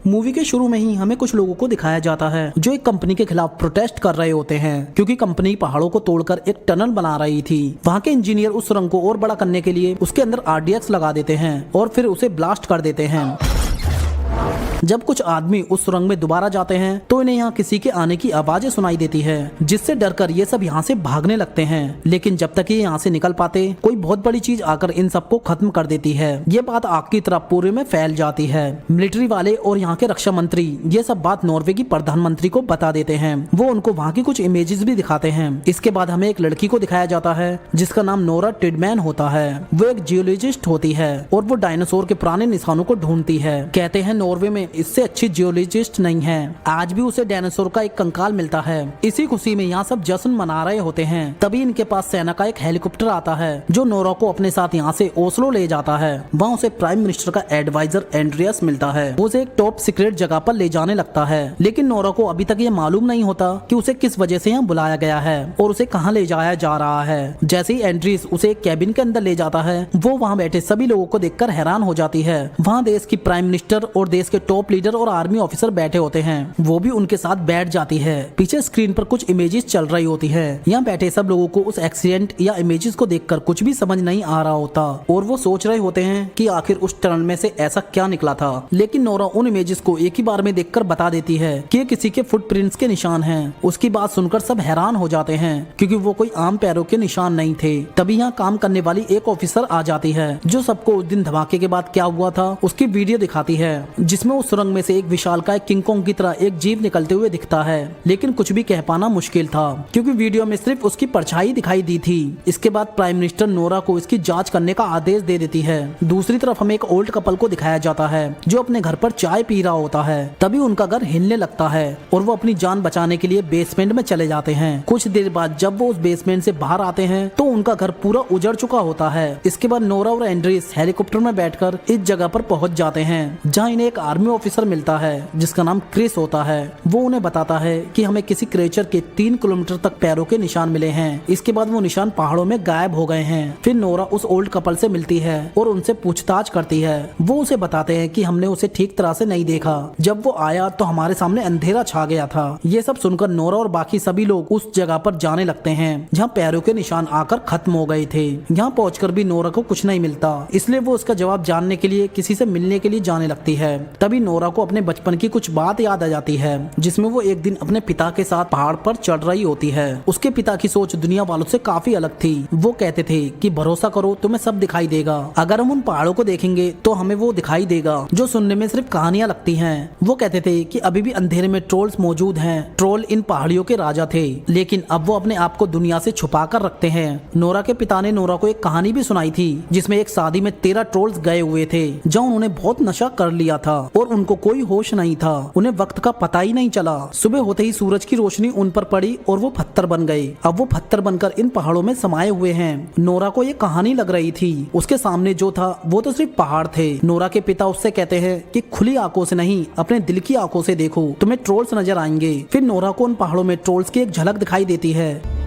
Movie के शुरू में ही हमें कुछ लोगों को दिखाया जाता है जो एक कंपनी के खिलाफ प्रोटेस्ट कर रहे होते हैं क्योंकि कंपनी पहाड़ों को तोड़कर एक टनल बना रही थी। वहाँ के इंजीनियर उस सुरंग को और बड़ा करने के लिए उसके अंदर RDX लगा देते हैं और फिर उसे ब्लास्ट कर देते हैं। जब कुछ आदमी उस सुरंग में दोबारा जाते हैं तो इन्हें यहाँ किसी के आने की आवाजें सुनाई देती है, जिससे डरकर ये सब यहाँ से भागने लगते हैं। लेकिन जब तक ये यहाँ से निकल पाते कोई बहुत बड़ी चीज आकर इन सबको खत्म कर देती है। ये बात आग की तरह पूरे में फैल जाती है। मिलिट्री वाले और यहाँ के रक्षा मंत्री ये सब बात नॉर्वे की प्रधानमंत्री को बता देते हैं। वो उनको वहाँ की कुछ इमेजेस भी दिखाते हैं। इसके बाद हमें एक लड़की को दिखाया जाता है जिसका नाम नोरा टिडमैन होता है। वो एक जियोलॉजिस्ट होती है और वो डायनासोर के पुराने निशानों को ढूंढती है। कहते हैं नॉर्वे में इससे अच्छी जियोलॉजिस्ट नहीं है। आज भी उसे डायनासोर का एक कंकाल मिलता है। इसी खुशी में यहाँ सब जश्न मना रहे होते हैं। तभी इनके पास सेना का एक हेलीकॉप्टर आता है जो नोरा को अपने साथ यहाँ से ओस्लो ले जाता है। वहाँ उसे प्राइम मिनिस्टर का एडवाइजर एंड्रियस मिलता है। वो उसे एक टॉप सीक्रेट जगह पर ले जाने लगता है, लेकिन नोरा को अभी तक ये मालूम नहीं होता कि उसे किस वजह से यहाँ बुलाया गया है और उसे कहाँ ले जाया जा रहा है। जैसे ही एंड्रियस उसे एक कैबिन के अंदर ले जाता है, वो वहाँ बैठे सभी लोगों को देखकर हैरान हो जाती है। वहाँ देश की प्राइम मिनिस्टर और देश के टॉप लीडर और आर्मी ऑफिसर बैठे होते हैं। वो भी उनके साथ बैठ जाती है। पीछे स्क्रीन पर कुछ इमेजेस चल रही होती है। यहाँ बैठे सब लोगों को उस एक्सीडेंट या इमेजेस को देखकर कुछ भी समझ नहीं आ रहा होता और वो सोच रहे होते हैं कि आखिर उस टनल में से ऐसा क्या निकला था। लेकिन नोरा उन इमेजेस को एक ही बार में देखकर बता देती है कि ये किसी के फुटप्रिंट्स के निशान हैं। उसकी बात सुनकर सब हैरान हो जाते हैं क्योंकि वो कोई आम पैरों के निशान नहीं थे। तभी यहाँ काम करने वाली एक ऑफिसर आ जाती है जो सबको उस दिन धमाके के बाद क्या हुआ था उसकी वीडियो दिखाती है, जिसमें उस सुरंग में से एक विशालकाय किंग कॉन्ग की तरह एक जीव निकलते हुए दिखता है। लेकिन कुछ भी कह पाना मुश्किल था क्योंकि वीडियो में सिर्फ उसकी परछाई दिखाई दी थी। इसके बाद प्राइम मिनिस्टर नोरा को इसकी जांच करने का आदेश दे देती है। दूसरी तरफ हमें एक ओल्ड कपल को दिखाया जाता है जो अपने घर पर चाय पी रहा होता है। तभी उनका घर हिलने लगता है और वो अपनी जान बचाने के लिए बेसमेंट में चले जाते हैं। कुछ देर बाद जब वो उस बेसमेंट से बाहर आते हैं तो उनका घर पूरा उजड़ चुका होता है। इसके बाद नोरा और एंड्रियस हेलीकॉप्टर में बैठकर इस जगह पर पहुंच जाते हैं जहाँ इन्हें एक आर्मी ऑफिसर मिलता है जिसका नाम क्रिस होता है। वो उन्हें बताता है कि हमें किसी क्रेचर के 3 किलोमीटर तक पैरों के निशान मिले हैं। इसके बाद वो निशान पहाड़ों में गायब हो गए हैं। फिर नोरा उस ओल्ड कपल से मिलती है और उनसे पूछताछ करती है। वो उसे बताते हैं कि हमने उसे ठीक तरह से नहीं देखा। जब वो आया तो हमारे सामने अंधेरा छा गया था। ये सब सुनकर नोरा और बाकी सभी लोग उस जगह पर जाने लगते हैं जहाँ पैरों के निशान आकर खत्म हो गए थे। यहाँ पहुंचकर भी नोरा को कुछ नहीं मिलता, इसलिए वो उसका जवाब जानने के लिए किसी से मिलने के लिए जाने लगती है। तभी नोरा को अपने बचपन की कुछ बात याद आ जाती है जिसमें वो एक दिन अपने पिता के साथ पहाड़ पर चढ़ रही होती है। उसके पिता की सोच दुनिया वालों से काफी अलग थी। वो कहते थे कि भरोसा करो तुम्हें सब दिखाई देगा। अगर हम उन पहाड़ों को देखेंगे तो हमें वो दिखाई देगा जो सुनने में सिर्फ कहानियां लगती हैं। वो कहते थे कि अभी भी अंधेरे में ट्रोल्स मौजूद हैं। ट्रोल इन पहाड़ियों के राजा थे, लेकिन अब वो अपने आप को दुनिया से छुपा कर रखते हैं। नोरा के पिता ने नोरा को एक कहानी भी सुनाई थी जिसमें एक शादी में 13 ट्रोल्स गए हुए थे जहाँ उन्होंने बहुत नशा कर लिया था और उनको कोई होश नहीं था। उन्हें वक्त का पता ही नहीं चला। सुबह होते ही सूरज की रोशनी उन पर पड़ी और वो पत्थर बन गए। अब वो पत्थर बनकर इन पहाड़ों में समाये हुए हैं। नोरा को ये कहानी लग रही थी। उसके सामने जो था वो तो सिर्फ पहाड़ थे। नोरा के पिता उससे कहते हैं कि खुली आंखों से नहीं, अपने दिल की आंखों से देखो, तुम्हें ट्रोल्स नजर आएंगे। फिर नोरा को उन पहाड़ों में ट्रोल्स की एक झलक दिखाई देती है।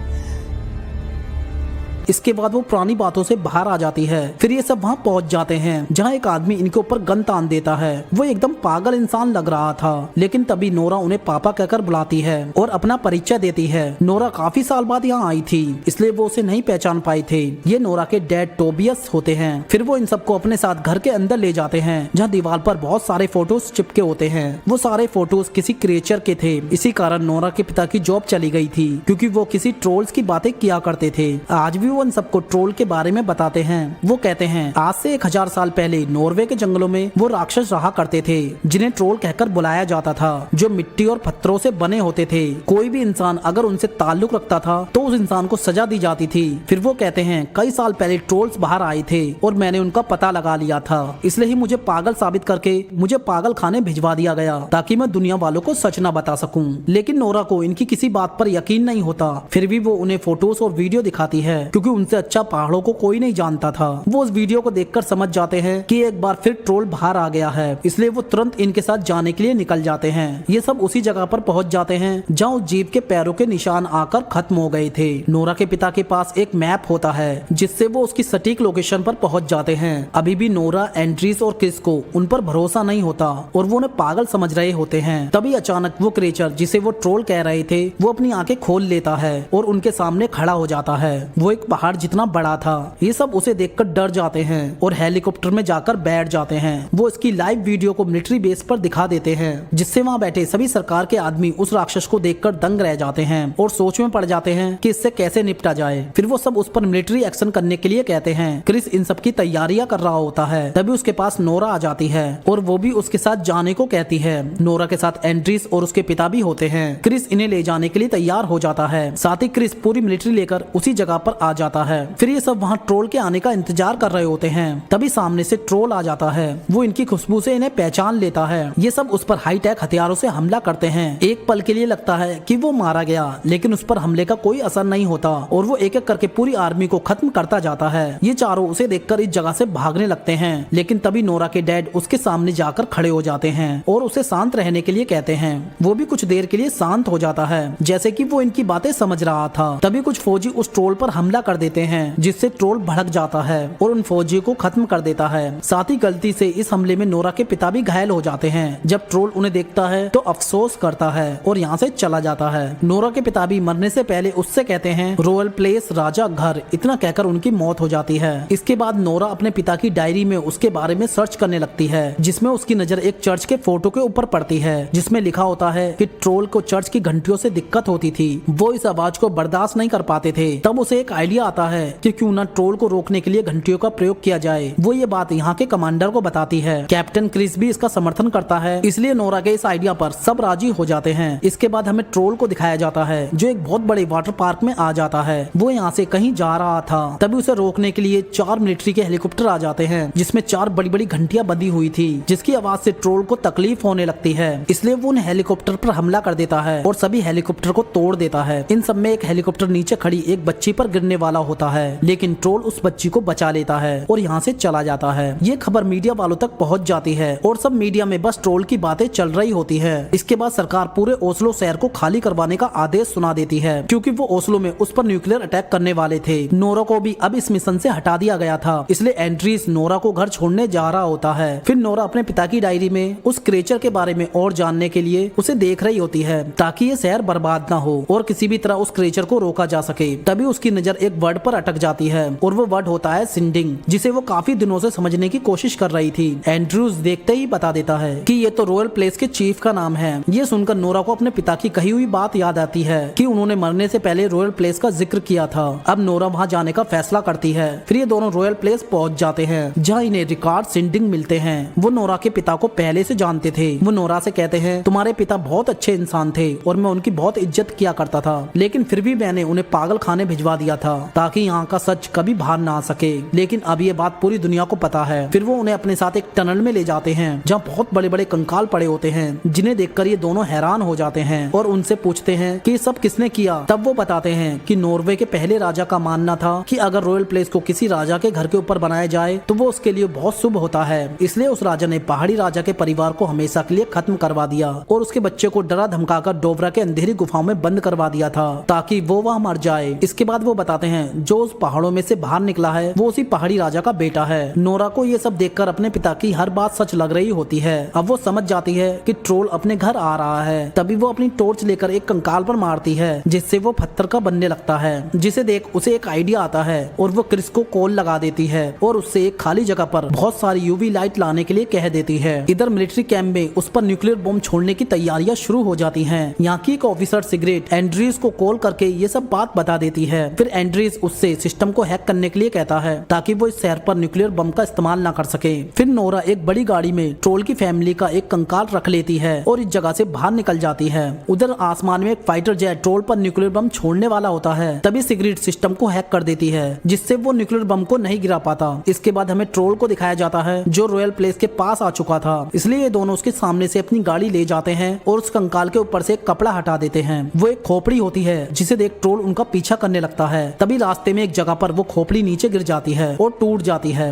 इसके बाद वो पुरानी बातों से बाहर आ जाती है। फिर ये सब वहाँ पहुँच जाते हैं जहाँ एक आदमी इनके ऊपर गन तान देता है। वो एकदम पागल इंसान लग रहा था, लेकिन तभी नोरा उन्हें पापा कहकर बुलाती है और अपना परिचय देती है। नोरा काफी साल बाद यहाँ आई थी, इसलिए वो उसे नहीं पहचान पाए थे। ये नोरा के डैड टोबियस होते हैं। फिर वो इन सबको अपने साथ घर के अंदर ले जाते हैं जहाँ दीवार पर बहुत सारे फोटोज चिपके होते हैं। वो सारे फोटोज किसी क्रिएचर के थे। इसी कारण नोरा के पिता की जॉब चली गई थी क्योंकि वो किसी ट्रोल्स की बातें किया करते थे। आज भी उन सबको ट्रोल के बारे में बताते हैं। वो कहते हैं आज से 1000 साल पहले नॉर्वे के जंगलों में वो राक्षस रहा करते थे जिन्हें ट्रोल कहकर बुलाया जाता था, जो मिट्टी और पत्थरों से बने होते थे। कोई भी इंसान अगर उनसे ताल्लुक रखता था तो उस इंसान को सजा दी जाती थी। फिर वो कहते हैं कई साल पहले ट्रोल्स बाहर आए थे और मैंने उनका पता लगा लिया था, इसलिए ही मुझे पागल साबित करके मुझे पागल खाने भिजवा दिया गया ताकि मैं दुनिया वालों को सच न बता सकूं। लेकिन नोरा को इनकी किसी बात पर यकीन नहीं होता। फिर भी वो उन्हें फोटोज और वीडियो दिखाती है क्योंकि क्योंकि उनसे अच्छा पहाड़ों को कोई नहीं जानता था। वो उस वीडियो को देखकर समझ जाते हैं कि एक बार फिर ट्रोल बाहर आ गया है, इसलिए वो तुरंत इनके साथ जाने के लिए निकल जाते हैं। ये सब उसी जगह पर पहुंच जाते हैं जहाँ उस जीप के पैरों के निशान आकर खत्म हो गए थे। नोरा के पिता के पास एक मैप होता है जिससे वो उसकी सटीक लोकेशन पर पहुंच जाते हैं। अभी भी नोरा, एंड्रीज और क्रिस को उन पर भरोसा नहीं होता और वो उन्हें पागल समझ रहे होते हैं। तभी अचानक वो क्रिएचर जिसे वो ट्रोल कह रहे थे वो अपनी आंखें खोल लेता है और उनके सामने खड़ा हो जाता है। वो एक पहाड़ जितना बड़ा था। ये सब उसे देखकर डर जाते हैं और हेलीकॉप्टर में जाकर बैठ जाते हैं। वो इसकी लाइव वीडियो को मिलिट्री बेस पर दिखा देते हैं जिससे वहाँ बैठे सभी सरकार के आदमी उस राक्षस को देखकर दंग रह जाते हैं और सोच में पड़ जाते हैं कि इससे कैसे निपटा जाए। फिर वो सब उस पर मिलिट्री एक्शन करने के लिए कहते हैं। क्रिस इन सब की तैयारियां कर रहा होता है। तभी उसके पास नोरा आ जाती है और वो भी उसके साथ जाने को कहती है। नोरा के साथ एंड्रीस और उसके पिता भी होते हैं। क्रिस इन्हें ले जाने के लिए तैयार हो जाता है। साथ ही क्रिस पूरी मिलिट्री लेकर उसी जगह पर आ जाता है। फिर ये सब वहाँ ट्रोल के आने का इंतजार कर रहे होते हैं। तभी सामने से ट्रोल आ जाता है। वो इनकी खुशबू से इन्हें पहचान लेता है। ये सब उस पर हाईटेक हथियारों से हमला करते हैं। एक पल के लिए लगता है कि वो मारा गया, लेकिन उस पर हमले का कोई असर नहीं होता और वो एक एक करके पूरी आर्मी को खत्म करता जाता है। ये चारों उसे देखकर इस जगह से भागने लगते हैं, लेकिन तभी नोरा के डैड उसके सामने जाकर खड़े हो जाते हैं और उसे शांत रहने के लिए कहते हैं। वो भी कुछ देर के लिए शांत हो जाता है, जैसे कि वो इनकी बातें समझ रहा था। तभी कुछ फौजी उस ट्रोल पर हमला कर देते हैं, जिससे ट्रोल भड़क जाता है और उन फौजियों को खत्म कर देता है। साथ ही गलती से इस हमले में नोरा के पिता भी घायल हो जाते हैं। जब ट्रोल उन्हें देखता है तो अफसोस करता है और यहाँ से चला जाता है। नोरा के पिता भी मरने से पहले उससे कहते हैं रॉयल प्लेस राजा घर, इतना कहकर उनकी मौत हो जाती है। इसके बाद नोरा अपने पिता की डायरी में उसके बारे में सर्च करने लगती है, जिसमें उसकी नजर एक चर्च के फोटो के ऊपर पड़ती है, जिसमें लिखा होता है कि ट्रोल को चर्च की घंटियों से दिक्कत होती थी, वो इस आवाज को बर्दाश्त नहीं कर पाते थे। तब उसे एक आइडिया आता है कि क्यों ना ट्रोल को रोकने के लिए घंटियों का प्रयोग किया जाए। वो ये बात यहाँ के कमांडर को बताती है। कैप्टन क्रिस भी इसका समर्थन करता है, इसलिए नोरा के इस आइडिया पर सब राजी हो जाते हैं। इसके बाद हमें ट्रोल को दिखाया जाता है जो एक बहुत बड़े वाटर पार्क में आ जाता है। वो यहाँ से कहीं जा रहा था, तभी उसे रोकने के लिए 4 मिलिट्री के हेलीकॉप्टर आ जाते हैं, जिसमें 4 बड़ी बड़ी घंटियां बंधी हुई थी, जिसकी आवाज से ट्रोल को तकलीफ होने लगती है। इसलिए वो उन हेलीकॉप्टर पर हमला कर देता है और सभी हेलीकॉप्टर को तोड़ देता है। इन सब में एक हेलीकॉप्टर नीचे खड़ी एक बच्ची पर गिरने वाला होता है, लेकिन ट्रोल उस बच्ची को बचा लेता है और यहाँ से चला जाता है। ये खबर मीडिया वालों तक पहुँच जाती है और सब मीडिया में बस ट्रोल की बातें चल रही होती है। इसके बाद सरकार पूरे ओस्लो शहर को खाली करवाने का आदेश सुना देती है, क्योंकि वो ओस्लो में उस पर न्यूक्लियर अटैक करने वाले थे। नोरा को भी अब इस मिशन से हटा दिया गया था, इसलिए एंड्रीज नोरा को घर छोड़ने जा रहा होता है। फिर नोरा अपने पिता की डायरी में उस क्रिएचर के बारे में और जानने के लिए उसे देख रही होती है, ताकि ये शहर बर्बाद ना हो और किसी भी तरह उस क्रिएचर को रोका जा सके। तभी उसकी नजर एक वर्ड पर अटक जाती है और वो वर्ड होता है सिंडिंग, जिसे वो काफी दिनों से समझने की कोशिश कर रही थी। एंड्रूज देखते ही बता देता है कि ये तो रॉयल प्लेस के चीफ का नाम है। ये सुनकर नोरा को अपने पिता की कही हुई बात याद आती है कि उन्होंने मरने से पहले रॉयल प्लेस का जिक्र किया था। अब नोरा वहाँ जाने का फैसला करती है। फिर ये दोनों रॉयल प्लेस पहुँच जाते हैं, जहाँ इन्हें रिकॉर्ड सिंडिंग मिलते हैं। वो नोरा के पिता को पहले से जानते थे। वो नोरा से कहते हैं तुम्हारे पिता बहुत अच्छे इंसान थे और मैं उनकी बहुत इज्जत किया करता था, लेकिन फिर भी मैंने उन्हें पागल खाने भिजवा दिया था ताकि यहाँ का सच कभी बाहर ना आ सके। लेकिन अब ये बात पूरी दुनिया को पता है। फिर वो उन्हें अपने साथ एक टनल में ले जाते हैं, जहाँ बहुत बड़े बड़े कंकाल पड़े होते हैं, जिन्हें देखकर ये दोनों हैरान हो जाते हैं और उनसे पूछते हैं कि सब किसने किया। तब वो बताते हैं कि नॉर्वे के पहले राजा का मानना था कि अगर रॉयल प्लेस को किसी राजा के घर के ऊपर बनाया जाए तो वो उसके लिए बहुत शुभ होता है। इसलिए उस राजा ने पहाड़ी राजा के परिवार को हमेशा के लिए खत्म करवा दिया और उसके बच्चे को डरा धमकाकर डोबरा के अंधेरी गुफाओं में बंद करवा दिया था ताकि वो वहाँ मर जाए। इसके बाद वो बताते हैं जो उस पहाड़ों में से बाहर निकला है वो उसी पहाड़ी राजा का बेटा है। नोरा को ये सब देखकर अपने पिता की हर बात सच लग रही होती है। अब वो समझ जाती है कि ट्रोल अपने घर आ रहा है। तभी वो अपनी टॉर्च लेकर एक कंकाल पर मारती है, जिससे वो पत्थर का बनने लगता है, जिसे देख उसे एक आइडिया आता है और वो क्रिस को कॉल लगा देती है और उससे एक खाली जगह पर बहुत सारी यूवी लाइट लाने के लिए कह देती है। इधर मिलिट्री कैंप में उस पर न्यूक्लियर बम छोड़ने की तैयारियां शुरू हो जाती हैं। यहाँ की एक ऑफिसर सिगरेट एंड्रीज को कॉल करके ये सब बात बता देती है। फिर एंड्रीज उससे सिस्टम को हैक करने के लिए कहता है ताकि वो इस शहर पर न्यूक्लियर बम का इस्तेमाल ना कर सके। फिर नोरा एक बड़ी गाड़ी में ट्रोल की फैमिली का एक कंकाल रख लेती है और इस जगह से बाहर निकल जाती है। उधर आसमान में एक फाइटर जेट ट्रोल पर न्यूक्लियर बम छोड़ने वाला होता है। तभी सिगरेट सिस्टम को हैक कर देती है, जिससे वो न्यूक्लियर बम को नहीं गिरा पाता। इसके बाद हमें ट्रोल को दिखाया जाता है जो रॉयल प्लेस के पास आ चुका था। इसलिए ये दोनों उसके सामने से अपनी गाड़ी ले जाते हैं और उस कंकाल के ऊपर से एक कपड़ा हटा देते हैं। वो एक खोपड़ी होती है जिसे देख ट्रोल उनका पीछा करने लगता है। तभी तभी रास्ते में एक जगह पर वो खोपड़ी नीचे गिर जाती है और टूट जाती है,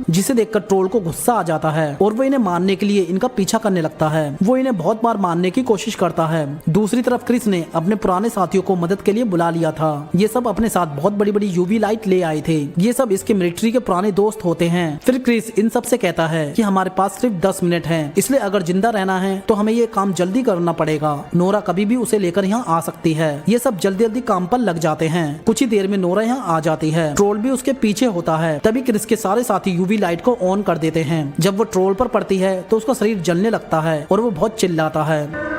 जिसे देखकर ट्रोल को गुस्सा आ जाता है और वो इन्हें मारने के लिए इनका पीछा करने लगता है। वो इन्हें बहुत बार मारने की कोशिश करता है। दूसरी तरफ क्रिस ने अपने पुराने साथियों को मदद के लिए बुला लिया था। ये सब अपने साथ बहुत बड़ी बड़ी यूवी लाइट ले आए थे। ये सब इसके मिलिट्री के पुराने दोस्त होते हैं। फिर क्रिस इन सब से कहता है कि हमारे पास सिर्फ 10 मिनट है, इसलिए अगर जिंदा रहना है तो हमें ये काम जल्दी करना पड़ेगा। नोरा कभी भी उसे लेकर यहाँ आ सकती है। ये सब जल्दी जल्दी काम पर लग जाते हैं। कुछ ही देर में नोरा यहाँ आ जाती है। ट्रोल भी उसके पीछे होता है। तभी क्रिस के सारे साथी यूवी लाइट को ऑन कर देते हैं। जब वो ट्रोल पर पड़ती है तो उसका शरीर जलने लगता है और वो बहुत चिल्लाता है।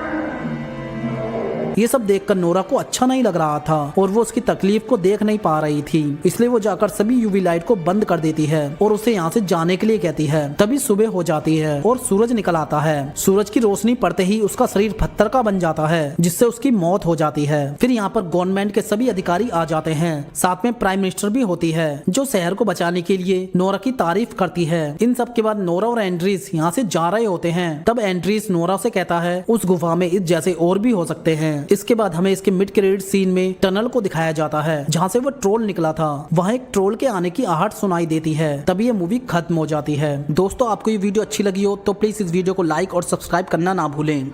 ये सब देखकर नोरा को अच्छा नहीं लग रहा था और वो उसकी तकलीफ को देख नहीं पा रही थी, इसलिए वो जाकर सभी यूवी लाइट को बंद कर देती है और उसे यहाँ से जाने के लिए कहती है। तभी सुबह हो जाती है और सूरज निकल आता है। सूरज की रोशनी पड़ते ही उसका शरीर पत्थर का बन जाता है, जिससे उसकी मौत हो जाती है। फिर यहाँ पर गवर्नमेंट के सभी अधिकारी आ जाते हैं। साथ में प्राइम मिनिस्टर भी होती है, जो शहर को बचाने के लिए नोरा की तारीफ करती है। इन सब के बाद नोरा और एंड्रीज यहाँ से जा रहे होते हैं। तब एंड्रीज नोरा से कहता है उस गुफा में इस जैसे और भी हो सकते हैं। इसके बाद हमें इसके मिड क्रेडिट सीन में टनल को दिखाया जाता है, जहाँ से वो ट्रोल निकला था। वहाँ एक ट्रोल के आने की आहट सुनाई देती है। तभी ये मूवी खत्म हो जाती है। दोस्तों, आपको ये वीडियो अच्छी लगी हो तो प्लीज इस वीडियो को लाइक और सब्सक्राइब करना ना भूलें।